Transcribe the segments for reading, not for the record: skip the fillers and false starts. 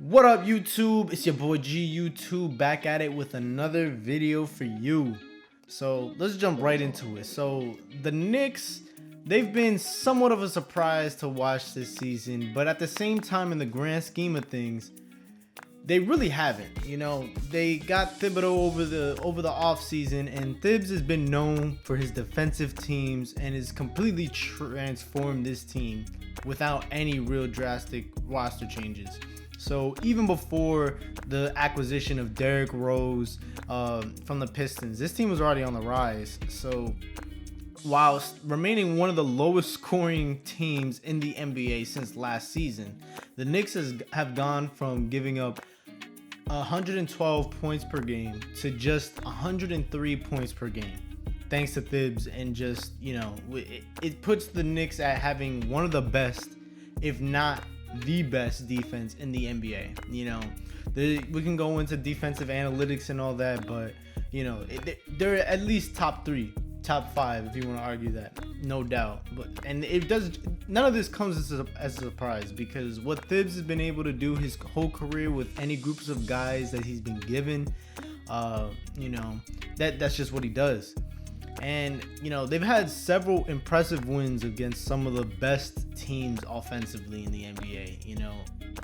What up, YouTube? It's your boy G YouTube back at it with another video for you. So let's jump right into it. So the Knicks, they've been somewhat of a surprise to watch this season, but at the same time, in the grand scheme of things, they really haven't. They got Thibodeau over the off season, and Thibs has been known for his defensive teams and has completely transformed this team without any real drastic roster changes. So even before the acquisition of Derrick Rose from the Pistons, this team was already on the rise. So while remaining one of the lowest scoring teams in the NBA since last season, the Knicks have gone from giving up 112 points per game to just 103 points per game. Thanks to Thibs, and just, it puts the Knicks at having one of the best, if not the best defense in the NBA. We can go into defensive analytics and all that, but they're at least top 3, top 5 if you want to argue that, no doubt. And it does, none of this comes as a surprise, because what Thibs has been able to do his whole career with any groups of guys that he's been given, that's just what he does. And they've had several impressive wins against some of the best teams offensively in the NBA.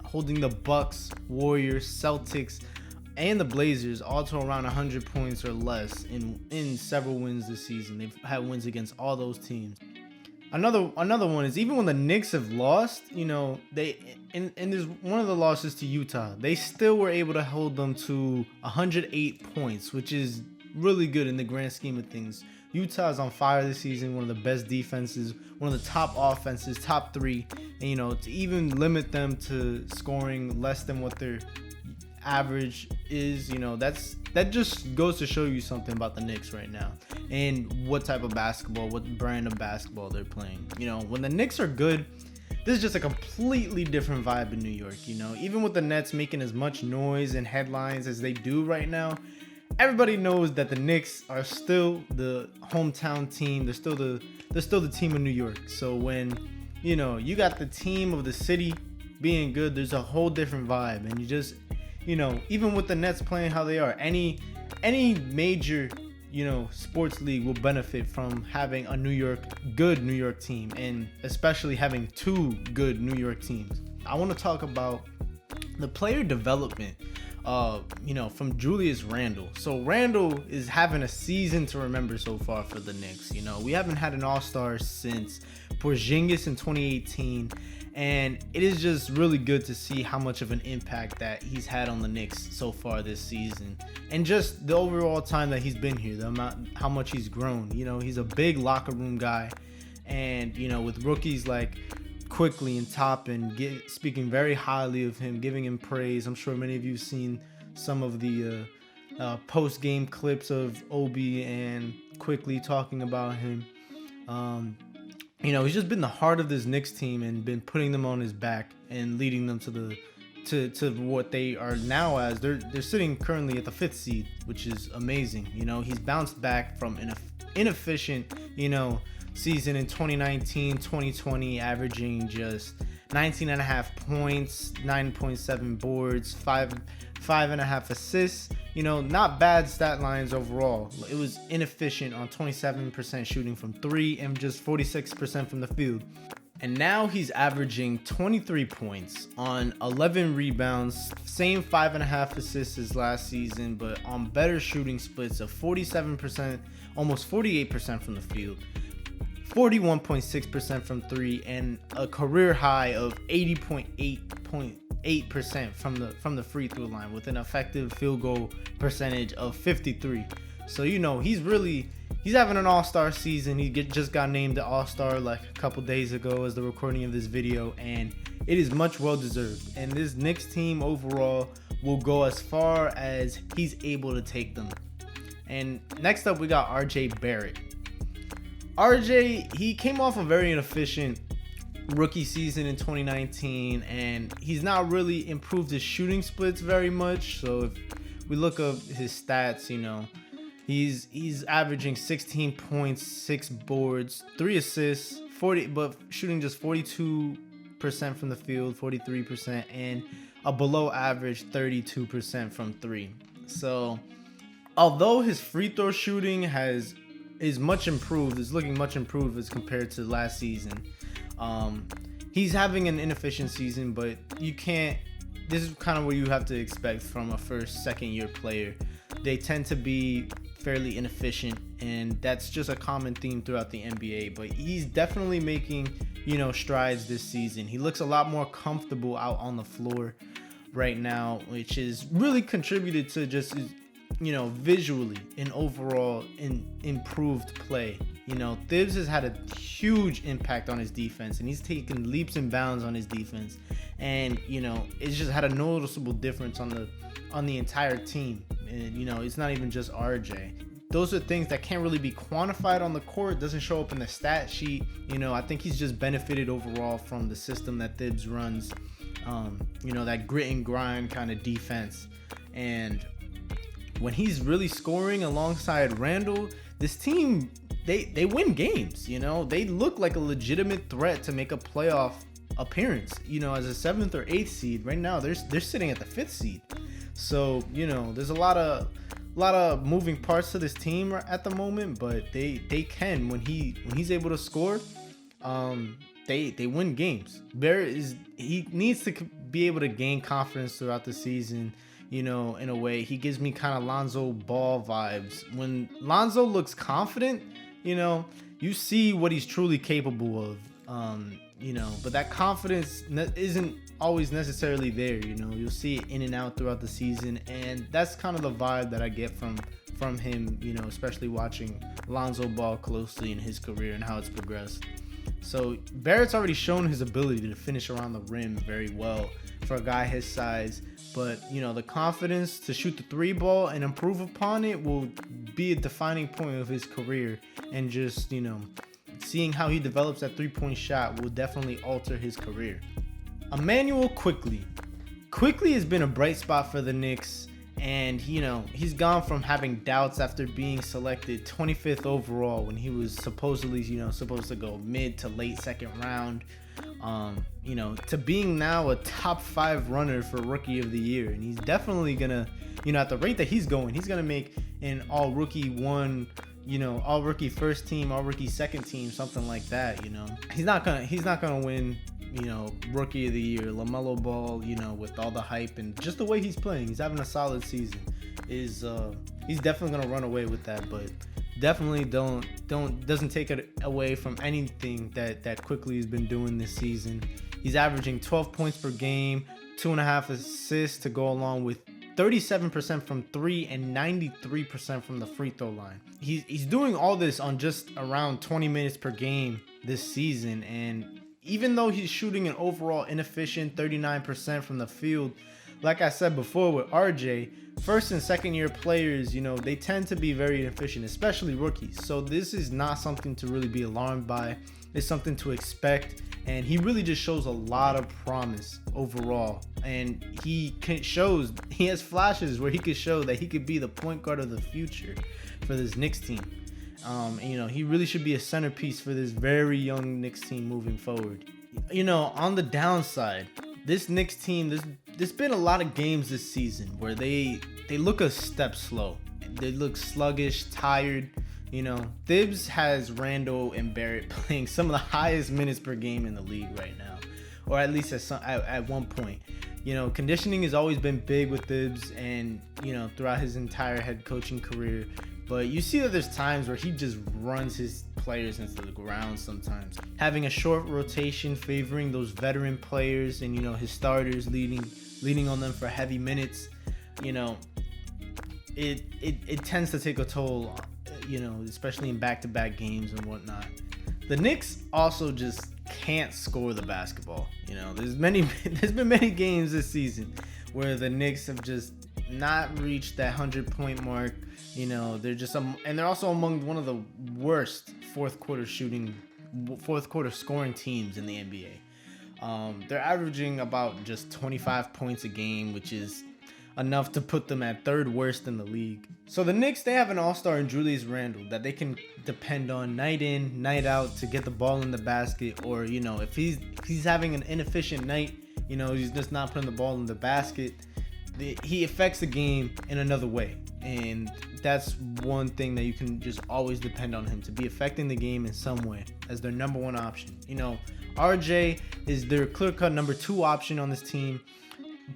Holding the Bucks, Warriors, Celtics, and the Blazers all to around 100 points or less in several wins this season. They've had wins against all those teams. Another one is, even when the Knicks have lost, they in there's one of the losses to Utah, they still were able to hold them to 108 points, which is really good in the grand scheme of things. Utah is on fire this season, one of the best defenses, one of the top offenses, top 3, and to even limit them to scoring less than what their average is, that just goes to show you something about the Knicks right now and what type of basketball, what brand of basketball they're playing. When the Knicks are good, this is just a completely different vibe in New York. Even with the Nets making as much noise and headlines as they do right now, everybody knows that the Knicks are still the hometown team. They're still the team of New York. So when you got the team of the city being good, there's a whole different vibe. And you just, even with the Nets playing how they are, any major sports league will benefit from having a good New York team, and especially having 2 good New York teams. I want to talk about the player development from Julius Randle. So Randle is having a season to remember so far for the Knicks. We haven't had an all-star since Porzingis in 2018, and it is just really good to see how much of an impact that he's had on the Knicks so far this season, and just the overall time that he's been here, how much he's grown. He's a big locker room guy, and with rookies like Quickly and Toppin speaking very highly of him, giving him praise. I'm sure many of you have seen some of the post-game clips of Obi and Quickly talking about him. He's just been the heart of this Knicks team and been putting them on his back and leading them to what they are now as. They're sitting currently at the 5th seed, which is amazing. He's bounced back from an inefficient, season in 2019-2020, averaging just 19.5 points, 9.7 boards, 5.5 assists. Not bad stat lines overall. It was inefficient on 27% shooting from 3 and just 46% from the field. And now he's averaging 23 points on 11 rebounds, same 5.5 assists as last season, but on better shooting splits of 47%, almost 48% from the field, 41.6% from 3, and a career high of 80.8% from the free throw line, with an effective field goal percentage of 53. So he's having an all-star season. He just got named the all-star like a couple days ago as the recording of this video, and it is much well deserved. And this Knicks team overall will go as far as he's able to take them. And next up, we got RJ Barrett. RJ, he came off a very inefficient rookie season in 2019, and he's not really improved his shooting splits very much. So if we look up his stats, he's averaging 16 points, 6 boards, 3 assists, 40, but shooting just 42% from the field, 43%, and a below average 32% from three. So although his free throw shooting is much improved, is looking much improved as compared to last season. He's having an inefficient season, but you can't. This is kind of what you have to expect from a second year player. They tend to be fairly inefficient, and that's just a common theme throughout the NBA. But he's definitely making, strides this season. He looks a lot more comfortable out on the floor right now, which is really contributed to just visually and overall improved play. Thibs has had a huge impact on his defense, and he's taken leaps and bounds on his defense, and it's just had a noticeable difference on the entire team. And it's not even just RJ. Those are things that can't really be quantified on the court. It doesn't show up in the stat sheet. I think he's just benefited overall from the system that Thibs runs. That grit and grind kind of defense. And when he's really scoring alongside Randall, this team, they win games. They look like a legitimate threat to make a playoff appearance. As a 7th or 8th seed right now, they're sitting at the 5th seed. So there's a lot of moving parts to this team at the moment, but they can, when he's able to score, they win games. He needs to be able to gain confidence throughout the season. In a way, he gives me kind of Lonzo Ball vibes. When Lonzo looks confident, you see what he's truly capable of. But that confidence isn't always necessarily there. You'll see it in and out throughout the season, and that's kind of the vibe that I get from him. Especially watching Lonzo Ball closely in his career and how it's progressed. So Barrett's already shown his ability to finish around the rim very well for a guy his size. But, the confidence to shoot the 3 ball and improve upon it will be a defining point of his career. And just, seeing how he develops that 3-point shot will definitely alter his career. Emmanuel Quickley has been a bright spot for the Knicks. And, he's gone from having doubts after being selected 25th overall when he was supposedly, supposed to go mid to late second round. To being now a top 5 runner for Rookie of the Year. And he's definitely gonna, at the rate that he's going, he's gonna make an all rookie all rookie first team, all rookie second team, something like that. He's not gonna win, Rookie of the Year. LaMelo Ball, with all the hype and just the way he's playing, he's having a solid season. He's definitely gonna run away with that, but definitely doesn't take it away from anything that Quickley has been doing this season. He's averaging 12 points per game, 2.5 assists to go along with 37% from 3 and 93% from the free throw line. He's doing all this on just around 20 minutes per game this season, and even though he's shooting an overall inefficient 39% from the field, like I said before with RJ, first and second year players, they tend to be very inefficient, especially rookies. So this is not something to really be alarmed by. It's something to expect. And he really just shows a lot of promise overall. And he has flashes where he could show that he could be the point guard of the future for this Knicks team. He really should be a centerpiece for this very young Knicks team moving forward. On the downside, this Knicks team, there's been a lot of games this season where they look a step slow. They look sluggish, tired. Thibs has Randall and Barrett playing some of the highest minutes per game in the league right now, or at least at one point. Conditioning has always been big with Thibs, and throughout his entire head coaching career. But you see that there's times where he just runs his players into the ground sometimes. Having a short rotation favoring those veteran players and, his starters leaning on them for heavy minutes, it tends to take a toll, especially in back-to-back games and whatnot. The Knicks also just can't score the basketball. There's been many games this season where the Knicks have just not reached that 100-point mark. They're just and they're also among one of the worst fourth quarter scoring teams in the NBA. They're averaging about just 25 points a game, which is enough to put them at 3rd worst in the league. So the Knicks, they have an all-star in Julius Randle that they can depend on night in, night out to get the ball in the basket, or if he's having an inefficient night, You know, he's just not putting the ball in the basket. He affects the game in another way. And that's one thing that you can just always depend on him to be affecting the game in some way as their number one option. You know, RJ is their clear-cut number 2 option on this team.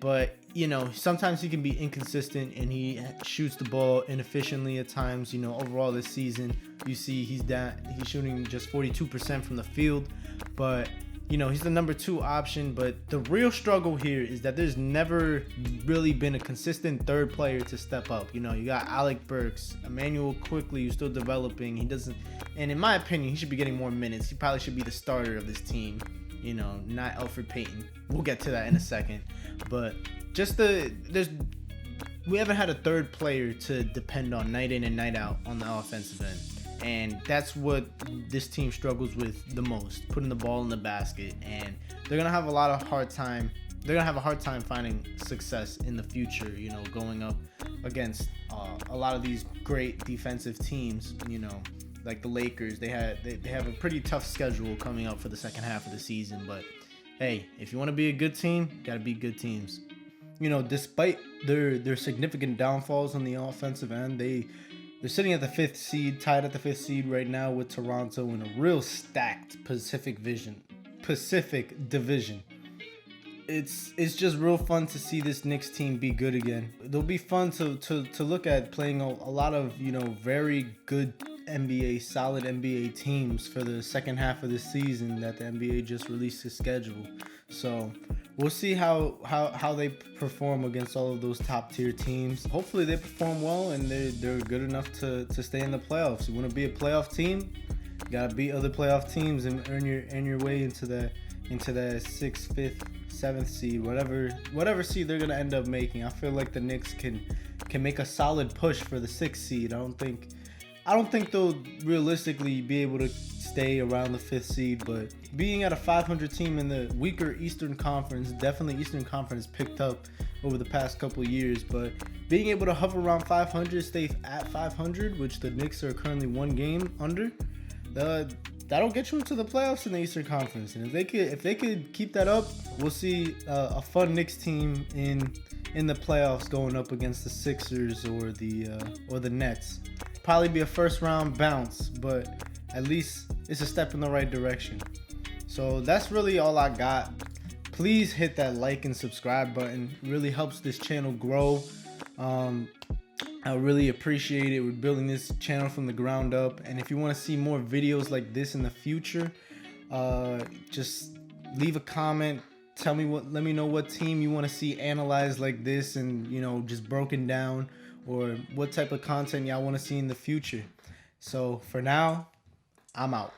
But, you know, sometimes he can be inconsistent and he shoots the ball inefficiently at times. You know, overall this season, you see he's shooting just 42% from the field. But, you know, he's the number 2 option. But the real struggle here is that there's never really been a consistent third player to step up. You know, you got Alec Burks, Emmanuel Quickly, who's still developing. He doesn't, and in my opinion, he should be getting more minutes. He probably should be the starter of this team. You know, not Elfrid Payton. We'll get to that in a second. But just we haven't had a third player to depend on night in and night out on the offensive end. And that's what this team struggles with the most, putting the ball in the basket. And they're going to have a hard time finding success in the future, you know, going up against a lot of these great defensive teams, you know, like the Lakers. They have a pretty tough schedule coming up for the second half of the season. But hey, if you want to be a good team, you got to beat good teams. You know, despite their significant downfalls on the offensive end, they're sitting at the 5th seed, tied at the 5th seed right now with Toronto in a real stacked Pacific division. It's just real fun to see this Knicks team be good again. It'll be fun to look at playing a lot of, you know, very good solid NBA teams for the second half of the season that the NBA just released a schedule. So we'll see how they perform against all of those top tier teams. Hopefully they perform well and they're good enough to stay in the playoffs. You want to be a playoff team, you gotta beat other playoff teams and earn your way into the 6th, 5th, 7th seed, whatever seed they're gonna end up making. I feel like the Knicks can make a solid push for the 6th seed. I don't think they'll realistically be able to stay around the 5th seed, but being at a 500 team in the weaker Eastern Conference, definitely Eastern Conference picked up over the past couple years, but being able to hover around 500, stay at 500, which the Knicks are currently 1 game under, that'll get you into the playoffs in the Eastern Conference. And if they could keep that up, we'll see a fun Knicks team in the playoffs going up against the Sixers or the Nets. Probably be a first round bounce, but at least it's a step in the right direction. So that's really all I got. Please hit that like and subscribe button. It really helps this channel grow. I really appreciate it. We're building this channel from the ground up, and if you want to see more videos like this in the future, just leave a comment. Let me know what team you want to see analyzed like this and, you know, just broken down, or what type of content y'all want to see in the future. So for now, I'm out.